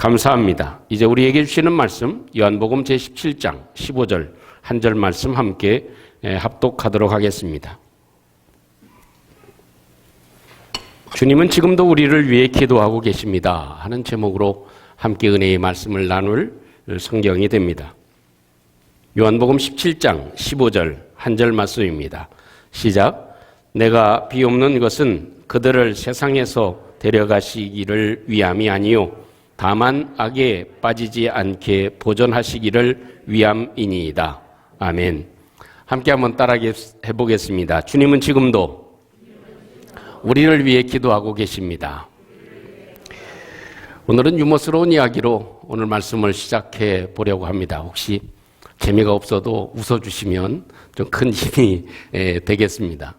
감사합니다. 이제 우리에게 주시는 말씀 요한복음 제17장 15절 한 절 말씀 함께 합독하도록 하겠습니다. 주님은 지금도 우리를 위해 기도하고 계십니다 하는 제목으로 함께 은혜의 말씀을 나눌 성경이 됩니다. 요한복음 17장 15절 한 절 말씀입니다. 시작. 내가 비옵는 것은 그들을 세상에서 데려가시기를 위함이 아니요 다만 악에 빠지지 않게 보존하시기를 위함이니이다. 아멘. 함께 한번 따라해 보겠습니다. 주님은 지금도 우리를 위해 기도하고 계십니다. 오늘은 유머스러운 이야기로 오늘 말씀을 시작해 보려고 합니다. 혹시 재미가 없어도 웃어주시면 좀 큰 힘이 되겠습니다.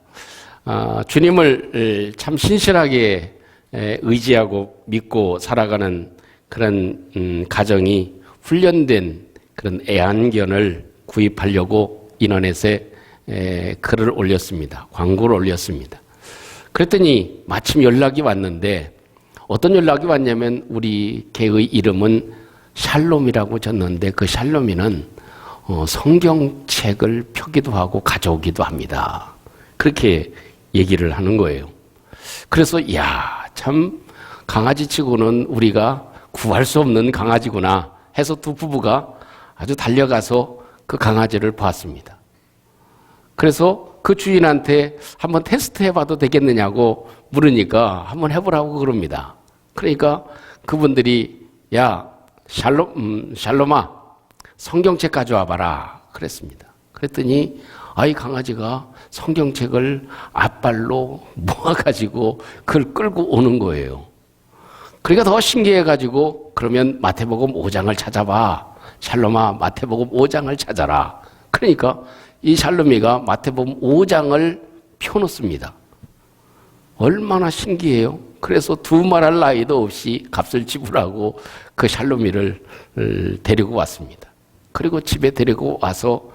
주님을 참 신실하게 의지하고 믿고 살아가는 그런 가정이 훈련된 그런 애완견을 구입하려고 인터넷에 글을 올렸습니다. 광고를 올렸습니다. 그랬더니 마침 연락이 왔는데 어떤 연락이 왔냐면 우리 개의 이름은 샬롬이라고 졌는데 그 샬롬이는 성경책을 펴기도 하고 가져오기도 합니다. 그렇게 얘기를 하는 거예요. 그래서 참 강아지치고는 우리가 구할 수 없는 강아지구나 해서 두 부부가 아주 달려가서 그 강아지를 보았습니다. 그래서 그 주인한테 한번 테스트 해봐도 되겠느냐고 물으니까 한번 해보라고 그럽니다. 그러니까 그분들이 샬롬아 성경책 가져와 봐라 그랬습니다. 그랬더니 이 강아지가 성경책을 앞발로 모아가지고 그걸 끌고 오는 거예요. 그러니까 더 신기해가지고 그러면 마태복음 5장을 찾아봐. 샬롬아 마태복음 5장을 찾아라. 그러니까 이 샬롬이가 마태복음 5장을 펴놓습니다. 얼마나 신기해요. 그래서 두말할 나이도 없이 값을 지불하고 그 샬롬이를 데리고 왔습니다. 그리고 집에 데리고 와서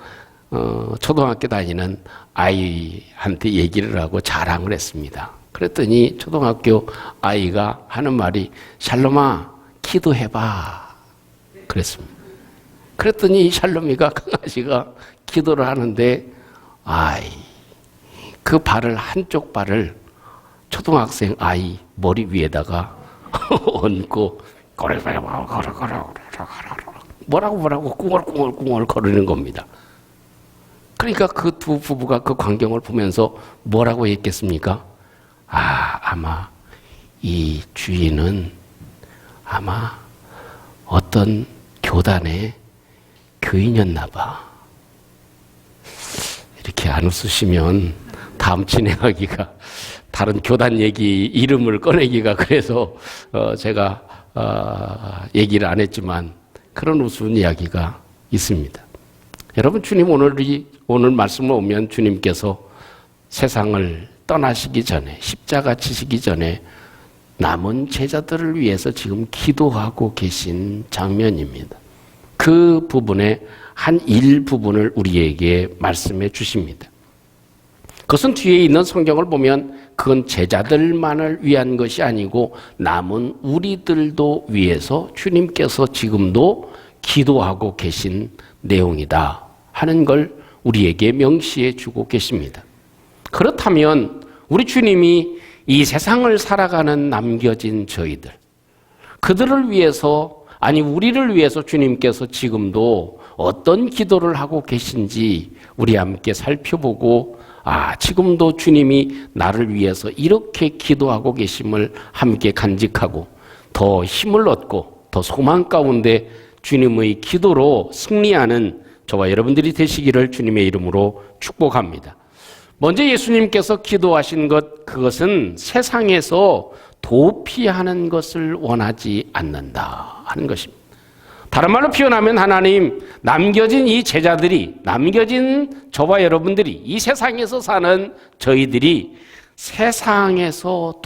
초등학교 다니는 아이한테 얘기를 하고 자랑을 했습니다. 그랬더니 초등학교 아이가 하는 말이 샬롬아 기도해봐 그랬습니다. 그랬더니 이 샬롬이가 강아지가 기도를 하는데 그 발을 한쪽 발을 초등학생 아이 머리 위에다가 얹고 뭐라고 꿍얼꿍얼 거리는 겁니다. 그러니까 그 두 부부가 그 광경을 보면서 뭐라고 했겠습니까? 아마 이 주인은 아마 어떤 교단의 교인이었나 봐. 이렇게 안 웃으시면 다음 진행하기가 다른 교단 얘기 이름을 꺼내기가 그래서 제가 얘기를 안 했지만 그런 우스운 이야기가 있습니다. 여러분 주님 오늘 말씀을 오면 주님께서 세상을 떠나시기 전에 십자가 지시기 전에 남은 제자들을 위해서 지금 기도하고 계신 장면입니다. 그 부분의 한 일부분을 우리에게 말씀해 주십니다. 그것은 뒤에 있는 성경을 보면 그건 제자들만을 위한 것이 아니고 남은 우리들도 위해서 주님께서 지금도 기도하고 계신 내용이다 하는 걸 우리에게 명시해 주고 계십니다. 그렇다면 우리 주님이 이 세상을 살아가는 남겨진 저희들, 그들을 위해서 우리를 위해서 주님께서 지금도 어떤 기도를 하고 계신지 우리 함께 살펴보고 지금도 주님이 나를 위해서 이렇게 기도하고 계심을 함께 간직하고 더 힘을 얻고 더 소망 가운데 주님의 기도로 승리하는 저와 여러분들이 되시기를 주님의 이름으로 축복합니다. 먼저 예수님께서 기도하신 그것은 세상에서 도피하는 것을 원하지 않는다 하는 것입니다. 다른 말로 표현하면 하나님 남겨진 이 제자들이, 남겨진 저와 여러분들이, 이 세상에서 사는 저희들이 세상에서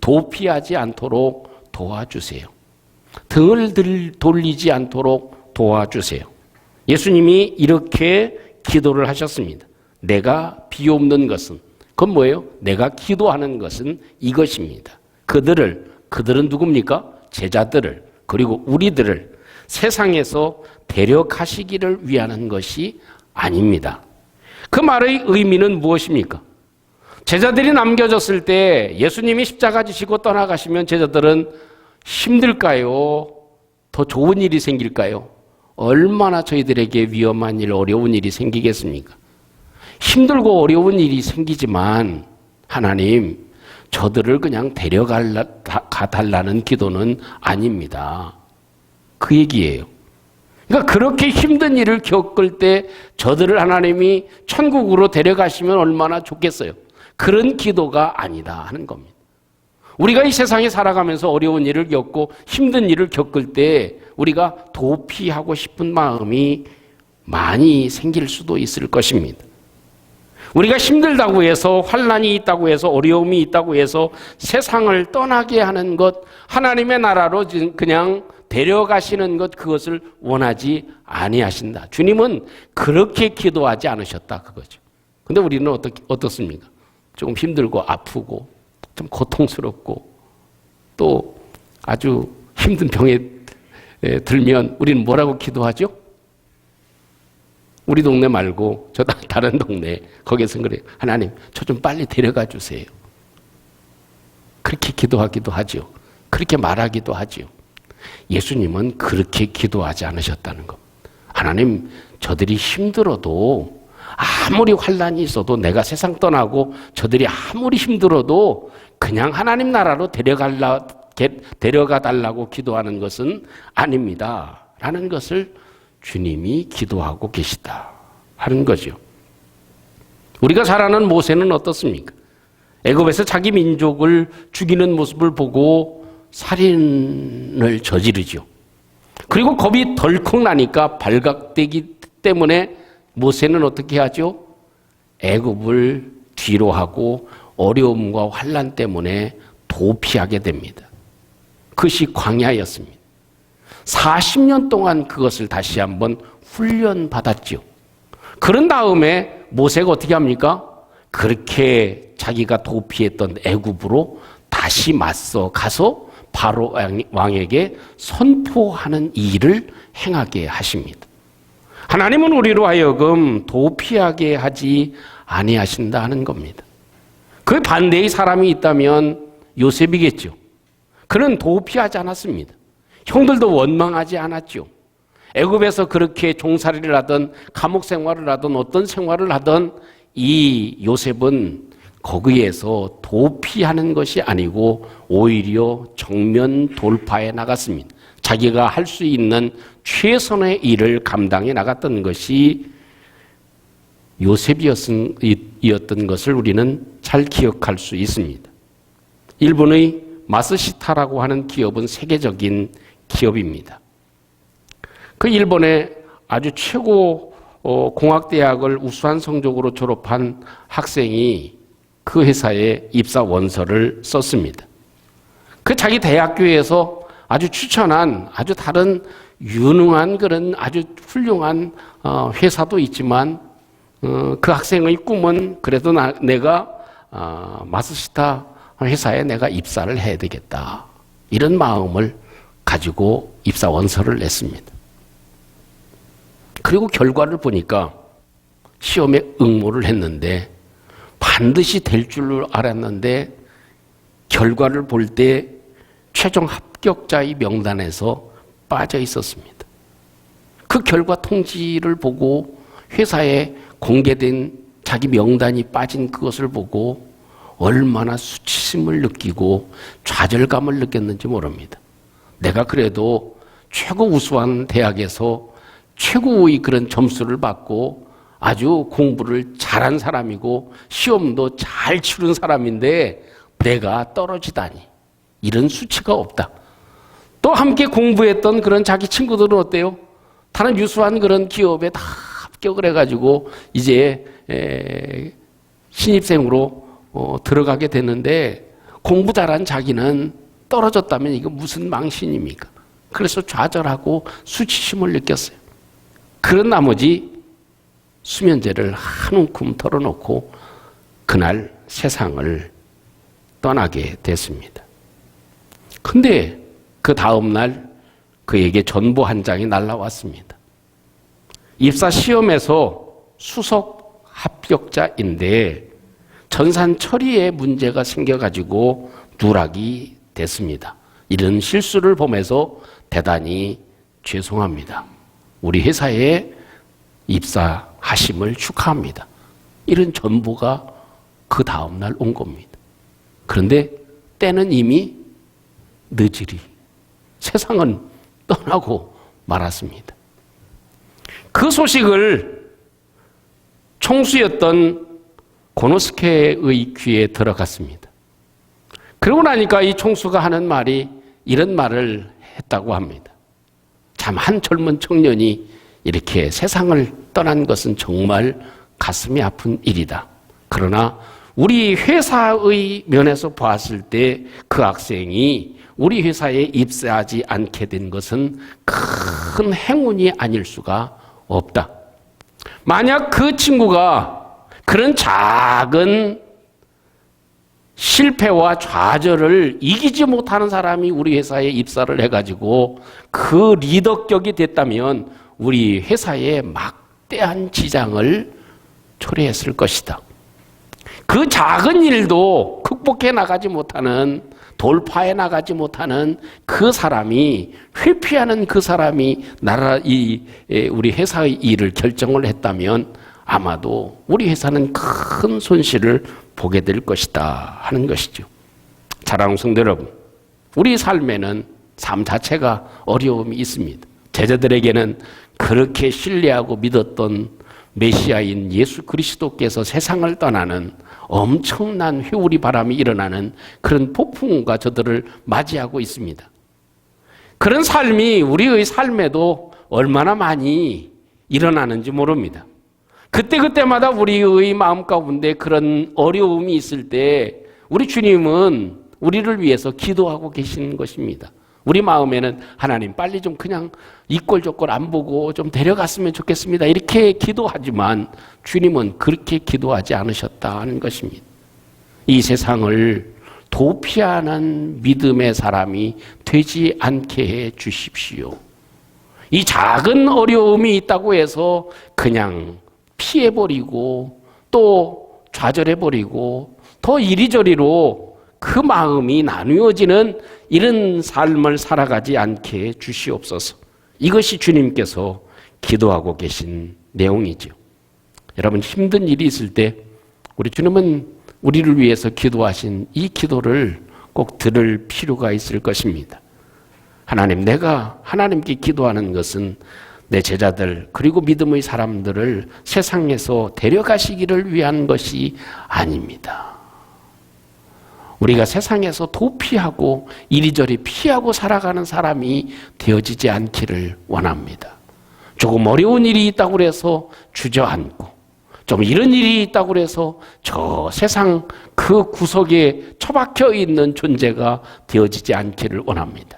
도피하지 않도록 도와주세요. 등을 돌리지 않도록 도와주세요. 예수님이 이렇게 기도를 하셨습니다. 내가 비옵는 것은, 그건 뭐예요? 내가 기도하는 것은 이것입니다. 그들은 누굽니까? 제자들을 그리고 우리들을 세상에서 데려가시기를 위하는 것이 아닙니다. 그 말의 의미는 무엇입니까? 제자들이 남겨졌을 때 예수님이 십자가 지시고 떠나가시면 제자들은 힘들까요? 더 좋은 일이 생길까요? 얼마나 저희들에게 위험한 일, 어려운 일이 생기겠습니까? 힘들고 어려운 일이 생기지만 하나님, 저들을 그냥 데려가달라는 기도는 아닙니다. 그 얘기예요. 그러니까 그렇게 힘든 일을 겪을 때 저들을 하나님이 천국으로 데려가시면 얼마나 좋겠어요. 그런 기도가 아니다 하는 겁니다. 우리가 이 세상에 살아가면서 어려운 일을 겪고 힘든 일을 겪을 때 우리가 도피하고 싶은 마음이 많이 생길 수도 있을 것입니다. 우리가 힘들다고 해서, 환난이 있다고 해서, 어려움이 있다고 해서 세상을 떠나게 하는 것, 하나님의 나라로 그냥 데려가시는 것, 그것을 원하지 아니하신다. 주님은 그렇게 기도하지 않으셨다 그거죠. 근데 우리는 어떻습니까? 조금 힘들고 아프고 좀 고통스럽고 또 아주 힘든 병에 들면 우리는 뭐라고 기도하죠? 우리 동네 말고 저 다른 동네, 거기에서는 그래요. 하나님, 저 좀 빨리 데려가 주세요. 그렇게 기도하기도 하죠. 그렇게 말하기도 하죠. 예수님은 그렇게 기도하지 않으셨다는 것. 하나님, 저들이 힘들어도, 아무리 환난이 있어도, 내가 세상 떠나고 저들이 아무리 힘들어도 그냥 하나님 나라로 데려가 달라고 기도하는 것은 아닙니다. 라는 것을 주님이 기도하고 계시다 하는 거죠. 우리가 잘 아는 모세는 어떻습니까? 애굽에서 자기 민족을 죽이는 모습을 보고 살인을 저지르죠. 그리고 겁이 덜컥 나니까 발각되기 때문에 모세는 어떻게 하죠? 애굽을 뒤로 하고 어려움과 환난 때문에 도피하게 됩니다. 그것이 광야였습니다. 40년 동안 그것을 다시 한번 훈련받았죠. 그런 다음에 모세가 어떻게 합니까? 그렇게 자기가 도피했던 애굽으로 다시 맞서 가서 바로 왕에게 선포하는 일을 행하게 하십니다. 하나님은 우리로 하여금 도피하게 하지 아니하신다 하는 겁니다. 그 반대의 사람이 있다면 요셉이겠죠. 그는 도피하지 않았습니다. 형들도 원망하지 않았죠. 애굽에서 그렇게 종살이를 하던 감옥 생활을 하던 어떤 생활을 하던 이 요셉은 거기에서 도피하는 것이 아니고 오히려 정면 돌파해 나갔습니다. 자기가 할 수 있는 최선의 일을 감당해 나갔던 것이 요셉이었던 것을 우리는 잘 기억할 수 있습니다. 일본의 마스시타라고 하는 기업은 세계적인 기업입니다. 그 일본의 아주 최고 공학대학을 우수한 성적으로 졸업한 학생이 그 회사에 입사 원서를 썼습니다. 그 자기 대학교에서 아주 추천한 아주 다른 유능한 그런 아주 훌륭한 회사도 있지만 그 학생의 꿈은 그래도 내가 마스시타 회사에 내가 입사를 해야 되겠다. 이런 마음을 가지고 입사 원서를 냈습니다. 그리고 결과를 보니까 시험에 응모를 했는데 반드시 될 줄 알았는데 결과를 볼 때 최종 합격자의 명단에서 빠져 있었습니다. 그 결과 통지를 보고 회사에 공개된 자기 명단이 빠진 그것을 보고 얼마나 수치심을 느끼고 좌절감을 느꼈는지 모릅니다. 내가 그래도 최고 우수한 대학에서 최고의 그런 점수를 받고 아주 공부를 잘한 사람이고 시험도 잘 치른 사람인데 내가 떨어지다니, 이런 수치가 없다. 또 함께 공부했던 그런 자기 친구들은 어때요? 다른 유수한 그런 기업에 다 합격을 해가지고 이제 신입생으로 들어가게 되는데 공부 잘한 자기는 떨어졌다면 이거 무슨 망신입니까? 그래서 좌절하고 수치심을 느꼈어요. 그런 나머지 수면제를 한 움큼 털어놓고 그날 세상을 떠나게 됐습니다. 근데 그 다음날 그에게 전보 한 장이 날라왔습니다. 입사 시험에서 수석 합격자인데 전산 처리에 문제가 생겨가지고 누락이 됐습니다. 이런 실수를 보면서 대단히 죄송합니다. 우리 회사에 입사하심을 축하합니다. 이런 전보가 그 다음날 온 겁니다. 그런데 때는 이미 늦으리 세상은 떠나고 말았습니다. 그 소식을 총수였던 고노스케의 귀에 들어갔습니다. 그러고 나니까 이 총수가 하는 말이 이런 말을 했다고 합니다. 참 한 젊은 청년이 이렇게 세상을 떠난 것은 정말 가슴이 아픈 일이다. 그러나 우리 회사의 면에서 봤을 때 그 학생이 우리 회사에 입사하지 않게 된 것은 큰 행운이 아닐 수가 없다. 만약 그 친구가 그런 작은 실패와 좌절을 이기지 못하는 사람이 우리 회사에 입사를 해가지고 그 리더격이 됐다면 우리 회사에 막대한 지장을 초래했을 것이다. 그 작은 일도 극복해 나가지 못하는, 돌파해 나가지 못하는 그 사람이, 회피하는 그 사람이 우리 회사의 일을 결정을 했다면 아마도 우리 회사는 큰 손실을 보게 될 것이다 하는 것이죠. 사랑하는 성도 여러분, 우리 삶에는 삶 자체가 어려움이 있습니다. 제자들에게는 그렇게 신뢰하고 믿었던 메시아인 예수 그리스도께서 세상을 떠나는 엄청난 회오리 바람이 일어나는 그런 폭풍과 저들을 맞이하고 있습니다. 그런 삶이 우리의 삶에도 얼마나 많이 일어나는지 모릅니다. 그때마다 우리의 마음 가운데 그런 어려움이 있을 때 우리 주님은 우리를 위해서 기도하고 계시는 것입니다. 우리 마음에는 하나님 빨리 좀 그냥 이꼴저꼴 안 보고 좀 데려갔으면 좋겠습니다. 이렇게 기도하지만 주님은 그렇게 기도하지 않으셨다는 것입니다. 이 세상을 도피하는 믿음의 사람이 되지 않게 해 주십시오. 이 작은 어려움이 있다고 해서 그냥 피해버리고 또 좌절해버리고 더 이리저리로 그 마음이 나누어지는 이런 삶을 살아가지 않게 주시옵소서. 이것이 주님께서 기도하고 계신 내용이죠. 여러분, 힘든 일이 있을 때 우리 주님은 우리를 위해서 기도하신 이 기도를 꼭 들을 필요가 있을 것입니다. 하나님, 내가 하나님께 기도하는 것은 내 제자들 그리고 믿음의 사람들을 세상에서 데려가시기를 위한 것이 아닙니다. 우리가 세상에서 도피하고 이리저리 피하고 살아가는 사람이 되어지지 않기를 원합니다. 조금 어려운 일이 있다고 해서 주저앉고, 좀 이런 일이 있다고 해서 저 세상 그 구석에 처박혀 있는 존재가 되어지지 않기를 원합니다.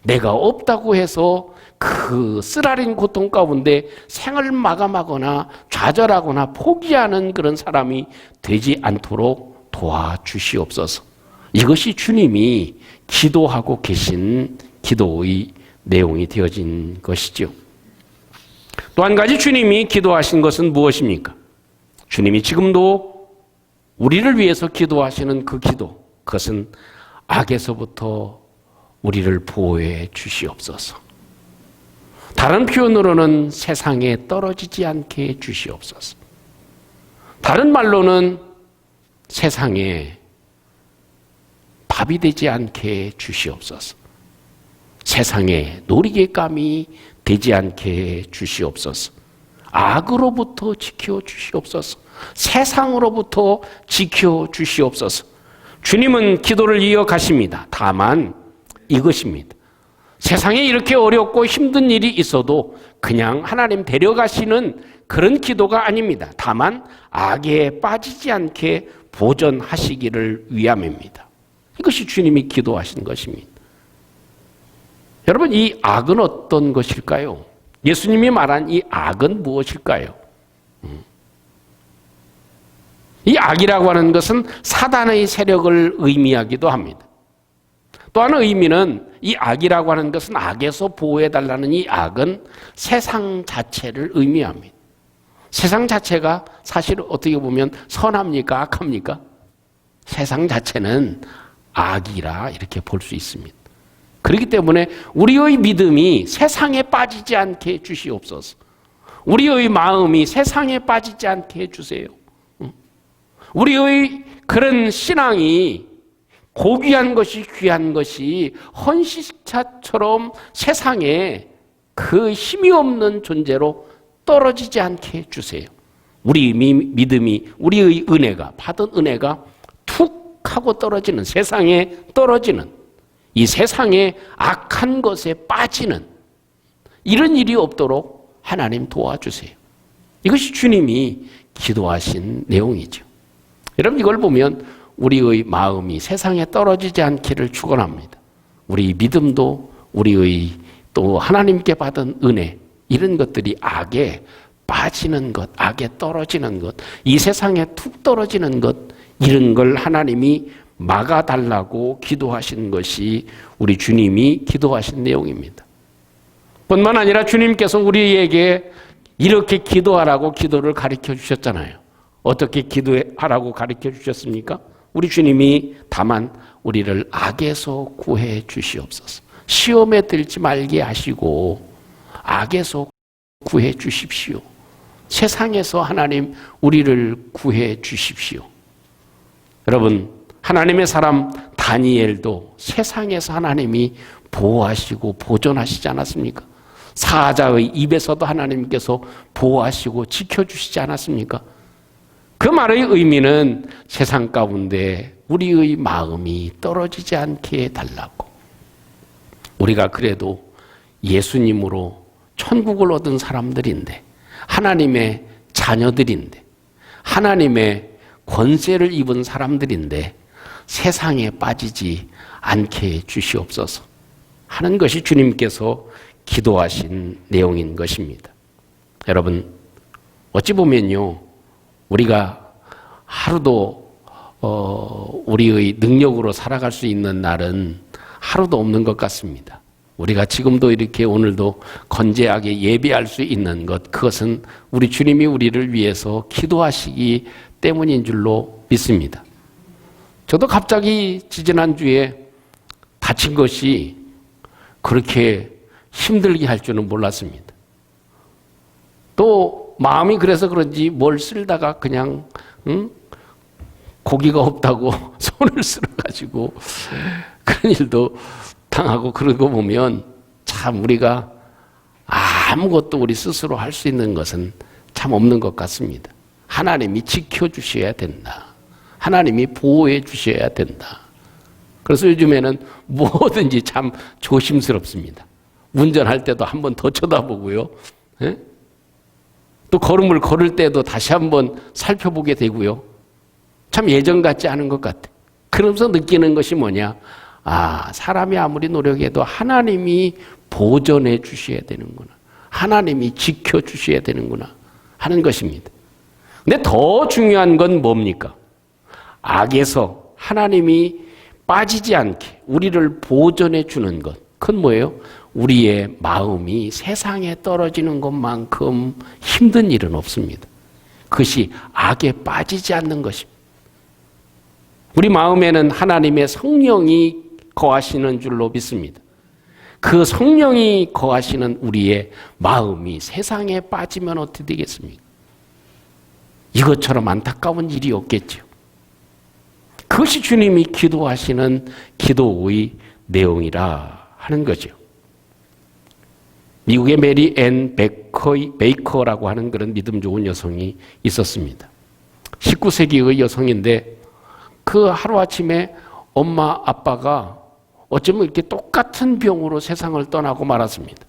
내가 없다고 해서 그 쓰라린 고통 가운데 생을 마감하거나 좌절하거나 포기하는 그런 사람이 되지 않도록 도와주시옵소서. 이것이 주님이 기도하고 계신 기도의 내용이 되어진 것이죠. 또 한 가지 주님이 기도하신 것은 무엇입니까? 주님이 지금도 우리를 위해서 기도하시는 그 기도, 그것은 악에서부터 우리를 보호해 주시옵소서. 다른 표현으로는 세상에 떨어지지 않게 해 주시옵소서. 다른 말로는 세상에 밥이 되지 않게 해 주시옵소서. 세상에 놀이개감이 되지 않게 해 주시옵소서. 악으로부터 지켜 주시옵소서. 세상으로부터 지켜 주시옵소서. 주님은 기도를 이어가십니다. 다만 이것입니다. 세상에 이렇게 어렵고 힘든 일이 있어도 그냥 하나님 데려가시는 그런 기도가 아닙니다. 다만 악에 빠지지 않게 보전하시기를 위함입니다. 이것이 주님이 기도하신 것입니다. 여러분, 이 악은 어떤 것일까요? 예수님이 말한 이 악은 무엇일까요? 이 악이라고 하는 것은 사단의 세력을 의미하기도 합니다. 또 하나 의미는 이 악이라고 하는 것은 악에서 보호해달라는 이 악은 세상 자체를 의미합니다. 세상 자체가 사실 어떻게 보면 선합니까? 악합니까? 세상 자체는 악이라 이렇게 볼 수 있습니다. 그렇기 때문에 우리의 믿음이 세상에 빠지지 않게 해주시옵소서. 우리의 마음이 세상에 빠지지 않게 해주세요. 우리의 그런 신앙이 고귀한 것이 귀한 것이 헌시차처럼 세상에 그 힘이 없는 존재로 떨어지지 않게 해주세요. 우리 믿음이, 우리의 은혜가, 받은 은혜가 툭 하고 떨어지는, 세상에 떨어지는, 이 세상에 악한 것에 빠지는 이런 일이 없도록 하나님 도와주세요. 이것이 주님이 기도하신 내용이죠. 여러분, 이걸 보면 우리의 마음이 세상에 떨어지지 않기를 축원합니다. 우리 믿음도 우리의 또 하나님께 받은 은혜, 이런 것들이 악에 빠지는 것, 악에 떨어지는 것, 이 세상에 툭 떨어지는 것, 이런 걸 하나님이 막아달라고 기도하신 것이 우리 주님이 기도하신 내용입니다. 뿐만 아니라 주님께서 우리에게 이렇게 기도하라고 기도를 가르쳐 주셨잖아요. 어떻게 기도하라고 가르쳐 주셨습니까? 우리 주님이 다만 우리를 악에서 구해 주시옵소서. 시험에 들지 말게 하시고 악에서 구해 주십시오. 세상에서 하나님 우리를 구해 주십시오. 여러분, 하나님의 사람 다니엘도 세상에서 하나님이 보호하시고 보존하시지 않았습니까? 사자의 입에서도 하나님께서 보호하시고 지켜주시지 않았습니까? 그 말의 의미는 세상 가운데 우리의 마음이 떨어지지 않게 해달라고. 우리가 그래도 예수님으로 천국을 얻은 사람들인데, 하나님의 자녀들인데, 하나님의 권세를 입은 사람들인데 세상에 빠지지 않게 주시옵소서 하는 것이 주님께서 기도하신 내용인 것입니다. 여러분, 어찌 보면요, 우리가 하루도 우리의 능력으로 살아갈 수 있는 날은 하루도 없는 것 같습니다. 우리가 지금도 이렇게 오늘도 건재하게 예배할 수 있는 것, 그것은 우리 주님이 우리를 위해서 기도하시기 때문인 줄로 믿습니다. 저도 갑자기 지지난주에 다친 것이 그렇게 힘들게 할 줄은 몰랐습니다. 또 마음이 그래서 그런지 뭘 쓸다가 그냥 고기가 없다고 손을 쓸어가지고 그런 일도 당하고, 그러고 보면 참 우리가 아무것도 우리 스스로 할 수 있는 것은 참 없는 것 같습니다. 하나님이 지켜주셔야 된다. 하나님이 보호해 주셔야 된다. 그래서 요즘에는 뭐든지 참 조심스럽습니다. 운전할 때도 한 번 더 쳐다보고요. 예? 또 걸음을 걸을 때도 다시 한번 살펴보게 되고요. 참 예전 같지 않은 것 같아. 그러면서 느끼는 것이 뭐냐? 사람이 아무리 노력해도 하나님이 보존해 주셔야 되는구나. 하나님이 지켜 주셔야 되는구나 하는 것입니다. 근데 더 중요한 건 뭡니까? 악에서 하나님이 빠지지 않게 우리를 보존해 주는 것. 그건 뭐예요? 우리의 마음이 세상에 떨어지는 것만큼 힘든 일은 없습니다. 그것이 악에 빠지지 않는 것입니다. 우리 마음에는 하나님의 성령이 거하시는 줄로 믿습니다. 그 성령이 거하시는 우리의 마음이 세상에 빠지면 어떻게 되겠습니까? 이것처럼 안타까운 일이 없겠죠. 그것이 주님이 기도하시는 기도의 내용이라 하는 거죠. 미국의 메리 앤 베이커라고 하는 그런 믿음 좋은 여성이 있었습니다. 19세기의 여성인데 그 하루아침에 엄마 아빠가 어쩌면 이렇게 똑같은 병으로 세상을 떠나고 말았습니다.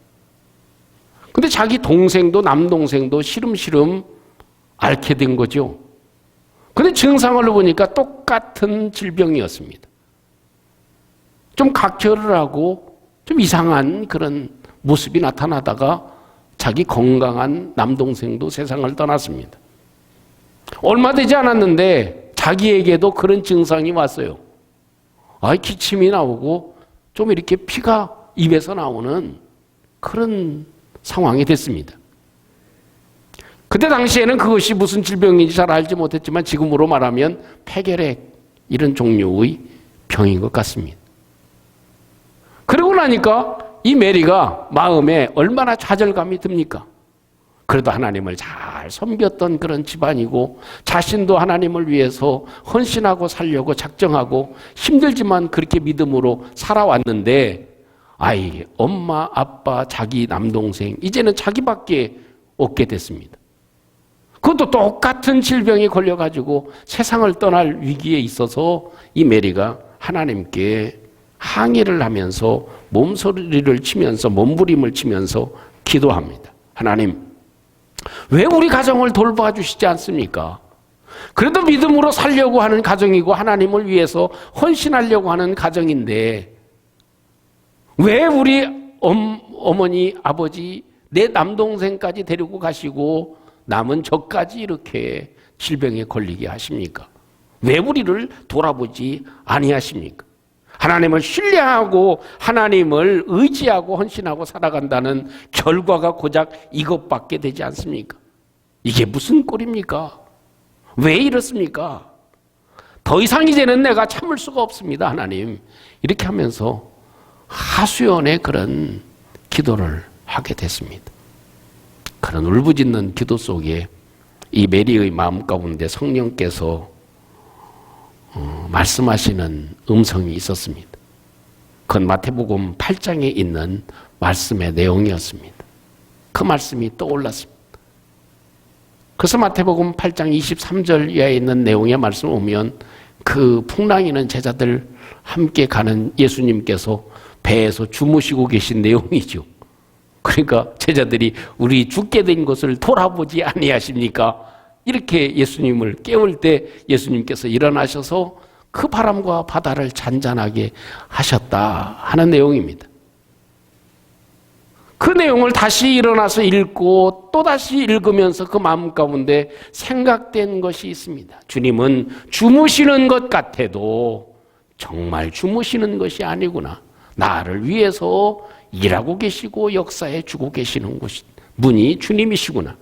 근데 자기 동생도 남동생도 시름시름 앓게 된 거죠. 근데 증상을 보니까 똑같은 질병이었습니다. 좀 각혈을 하고 좀 이상한 그런 모습이 나타나다가 자기 건강한 남동생도 세상을 떠났습니다. 얼마 되지 않았는데 자기에게도 그런 증상이 왔어요. 기침이 나오고 좀 이렇게 피가 입에서 나오는 그런 상황이 됐습니다. 그때 당시에는 그것이 무슨 질병인지 잘 알지 못했지만 지금으로 말하면 폐결핵 이런 종류의 병인 것 같습니다. 그러고 나니까 이 메리가 마음에 얼마나 좌절감이 듭니까? 그래도 하나님을 잘 섬겼던 그런 집안이고 자신도 하나님을 위해서 헌신하고 살려고 작정하고 힘들지만 그렇게 믿음으로 살아왔는데 아이, 엄마, 아빠, 자기 남동생 이제는 자기밖에 없게 됐습니다. 그것도 똑같은 질병에 걸려가지고 세상을 떠날 위기에 있어서 이 메리가 하나님께 항의를 하면서 몸소리를 치면서 몸부림을 치면서 기도합니다. 하나님, 왜 우리 가정을 돌봐주시지 않습니까? 그래도 믿음으로 살려고 하는 가정이고 하나님을 위해서 헌신하려고 하는 가정인데 왜 우리 어머니, 아버지, 내 남동생까지 데리고 가시고 남은 저까지 이렇게 질병에 걸리게 하십니까? 왜 우리를 돌아보지 아니하십니까? 하나님을 신뢰하고 하나님을 의지하고 헌신하고 살아간다는 결과가 고작 이것밖에 되지 않습니까? 이게 무슨 꼴입니까? 왜 이렇습니까? 더 이상 이제는 내가 참을 수가 없습니다, 하나님. 이렇게 하면서 하수연의 그런 기도를 하게 됐습니다. 그런 울부짖는 기도 속에 이 메리의 마음 가운데 성령께서 말씀하시는 음성이 있었습니다. 그건 마태복음 8장에 있는 말씀의 내용이었습니다. 그 말씀이 떠올랐습니다. 그래서 마태복음 8장 23절 이하에 있는 내용의 말씀을 보면 그 풍랑이는 제자들 함께 가는 예수님께서 배에서 주무시고 계신 내용이죠. 그러니까 제자들이 우리 죽게 된 것을 돌아보지 아니하십니까? 이렇게 예수님을 깨울 때 예수님께서 일어나셔서 그 바람과 바다를 잔잔하게 하셨다 하는 내용입니다. 그 내용을 다시 일어나서 읽고 또다시 읽으면서 그 마음 가운데 생각된 것이 있습니다. 주님은 주무시는 것 같아도 정말 주무시는 것이 아니구나. 나를 위해서 일하고 계시고 역사해 주고 계시는 분이 주님이시구나.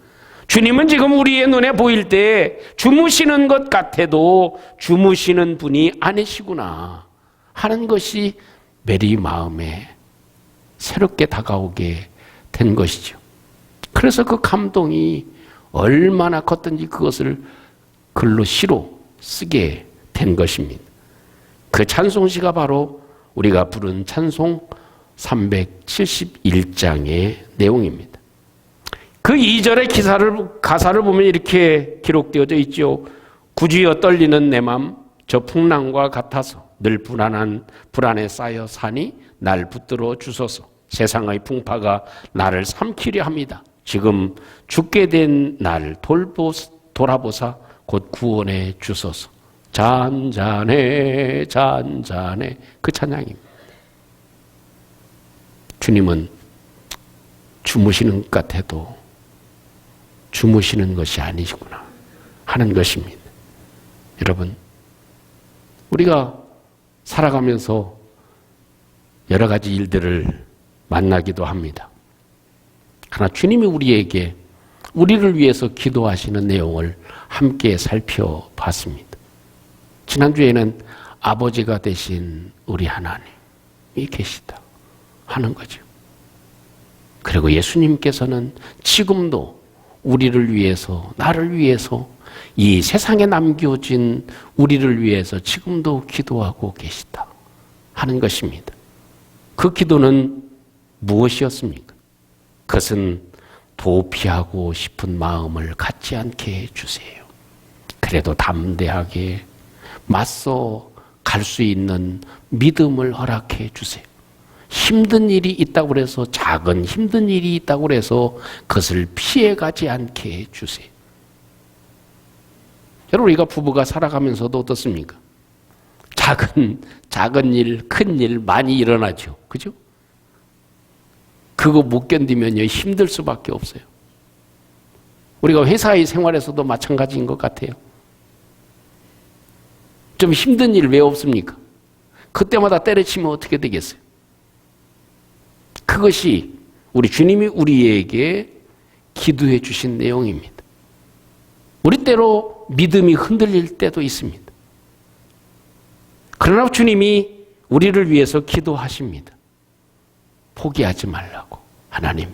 주님은 지금 우리의 눈에 보일 때 주무시는 것 같아도 주무시는 분이 아니시구나 하는 것이 메리 마음에 새롭게 다가오게 된 것이죠. 그래서 그 감동이 얼마나 컸든지 그것을 글로 시로 쓰게 된 것입니다. 그 찬송시가 바로 우리가 부른 찬송 371장의 내용입니다. 그 2절의 가사를 보면 이렇게 기록되어져 있죠. 구주여 떨리는 내 맘 저 풍랑과 같아서 늘 불안에 쌓여 사니 날 붙들어 주소서. 세상의 풍파가 나를 삼키려 합니다. 지금 죽게 된 날 돌아보사 곧 구원해 주소서. 잔잔해 잔잔해 그 찬양입니다. 주님은 주무시는 것 같아도 주무시는 것이 아니시구나 하는 것입니다. 여러분, 우리가 살아가면서 여러 가지 일들을 만나기도 합니다. 그러나 주님이 우리에게 우리를 위해서 기도하시는 내용을 함께 살펴봤습니다. 지난주에는 아버지가 되신 우리 하나님이 계시다 하는 거죠. 그리고 예수님께서는 지금도 우리를 위해서, 나를 위해서, 이 세상에 남겨진 우리를 위해서 지금도 기도하고 계시다 하는 것입니다. 그 기도는 무엇이었습니까? 그것은 도피하고 싶은 마음을 갖지 않게 해주세요. 그래도 담대하게 맞서 갈 수 있는 믿음을 허락해 주세요. 힘든 일이 있다고 해서 작은 힘든 일이 있다고 해서 그것을 피해가지 않게 해주세요. 여러분, 우리가 부부가 살아가면서도 어떻습니까? 작은 일, 큰 일 많이 일어나죠. 그죠? 그거 못 견디면요, 힘들 수밖에 없어요. 우리가 회사의 생활에서도 마찬가지인 것 같아요. 좀 힘든 일 왜 없습니까? 그때마다 때려치면 어떻게 되겠어요? 그것이 우리 주님이 우리에게 기도해 주신 내용입니다. 우리 때로 믿음이 흔들릴 때도 있습니다. 그러나 주님이 우리를 위해서 기도하십니다. 포기하지 말라고. 하나님,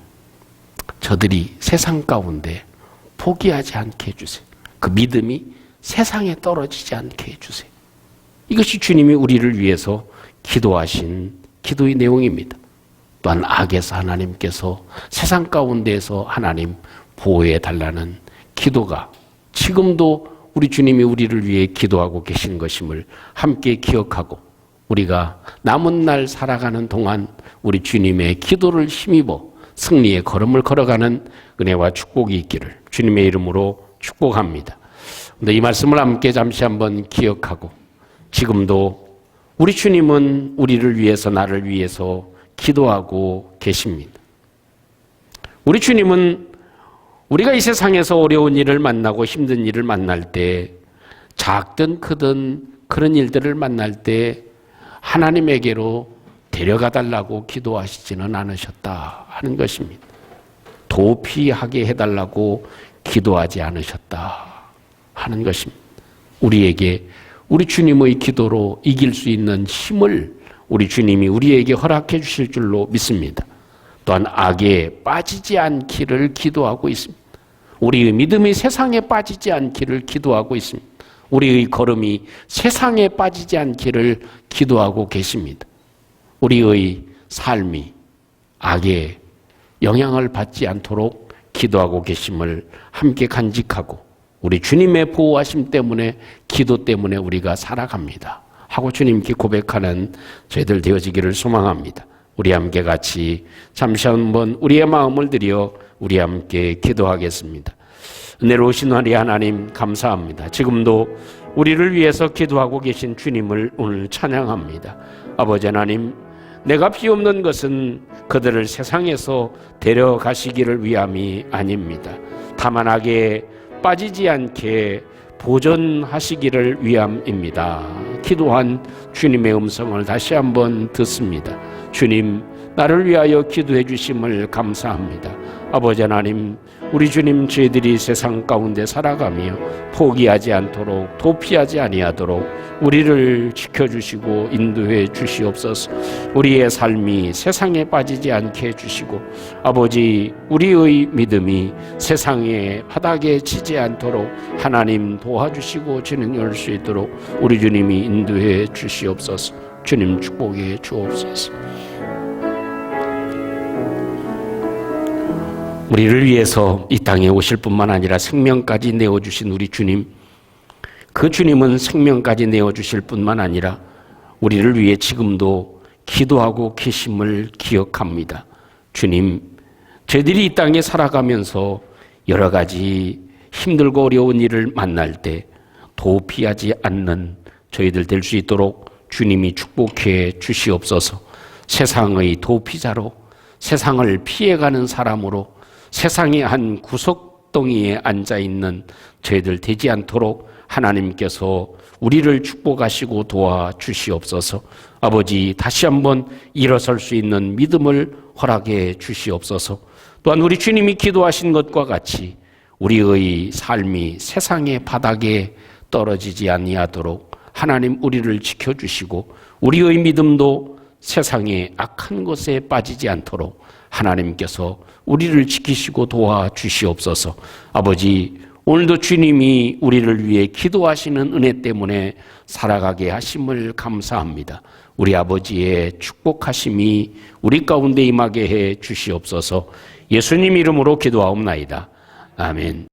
저들이 세상 가운데 포기하지 않게 해주세요. 그 믿음이 세상에 떨어지지 않게 해주세요. 이것이 주님이 우리를 위해서 기도하신 기도의 내용입니다. 또한 악에서 하나님께서 세상 가운데에서 하나님 보호해 달라는 기도가 지금도 우리 주님이 우리를 위해 기도하고 계신 것임을 함께 기억하고 우리가 남은 날 살아가는 동안 우리 주님의 기도를 힘입어 승리의 걸음을 걸어가는 은혜와 축복이 있기를 주님의 이름으로 축복합니다. 근데 이 말씀을 함께 잠시 한번 기억하고 지금도 우리 주님은 우리를 위해서 나를 위해서 기도하고 계십니다. 우리 주님은 우리가 이 세상에서 어려운 일을 만나고 힘든 일을 만날 때 작든 크든 그런 일들을 만날 때 하나님에게로 데려가 달라고 기도하시지는 않으셨다 하는 것입니다. 도피하게 해달라고 기도하지 않으셨다 하는 것입니다. 우리에게 우리 주님의 기도로 이길 수 있는 힘을 우리 주님이 우리에게 허락해 주실 줄로 믿습니다. 또한 악에 빠지지 않기를 기도하고 있습니다. 우리의 믿음이 세상에 빠지지 않기를 기도하고 있습니다. 우리의 걸음이 세상에 빠지지 않기를 기도하고 계십니다. 우리의 삶이 악에 영향을 받지 않도록 기도하고 계심을 함께 간직하고 우리 주님의 보호하심 때문에 기도 때문에 우리가 살아갑니다 하고 주님께 고백하는 저희들 되어지기를 소망합니다. 우리 함께 같이 잠시 한번 우리의 마음을 들여 우리 함께 기도하겠습니다. 은혜로우신 우리 하나님 감사합니다. 지금도 우리를 위해서 기도하고 계신 주님을 오늘 찬양합니다. 아버지 하나님, 내가 비옵는 것은 그들을 세상에서 데려가시기를 위함이 아닙니다. 다만 악에 빠지지 않게 보존하시기를 위함입니다. 기도한 주님의 음성을 다시 한번 듣습니다. 주님, 나를 위하여 기도해 주심을 감사합니다. 아버지 하나님, 우리 주님 저희들이 세상 가운데 살아가며 포기하지 않도록 도피하지 아니하도록 우리를 지켜주시고 인도해 주시옵소서. 우리의 삶이 세상에 빠지지 않게 해주시고 아버지 우리의 믿음이 세상의 바닥에 치지 않도록 하나님 도와주시고 진행할 수 있도록 우리 주님이 인도해 주시옵소서. 주님 축복해 주옵소서. 우리를 위해서 이 땅에 오실 뿐만 아니라 생명까지 내어주신 우리 주님, 그 주님은 생명까지 내어주실 뿐만 아니라 우리를 위해 지금도 기도하고 계심을 기억합니다. 주님, 저희들이 이 땅에 살아가면서 여러 가지 힘들고 어려운 일을 만날 때 도피하지 않는 저희들 될 수 있도록 주님이 축복해 주시옵소서. 세상의 도피자로 세상을 피해가는 사람으로 세상의 한 구석덩이에 앉아있는 저희들 되지 않도록 하나님께서 우리를 축복하시고 도와주시옵소서. 아버지, 다시 한번 일어설 수 있는 믿음을 허락해 주시옵소서. 또한 우리 주님이 기도하신 것과 같이 우리의 삶이 세상의 바닥에 떨어지지 아니하도록 하나님 우리를 지켜주시고 우리의 믿음도 세상의 악한 것에 빠지지 않도록 하나님께서 우리를 지키시고 도와주시옵소서. 아버지, 오늘도 주님이 우리를 위해 기도하시는 은혜 때문에 살아가게 하심을 감사합니다. 우리 아버지의 축복하심이 우리 가운데 임하게 해 주시옵소서. 예수님 이름으로 기도하옵나이다. 아멘.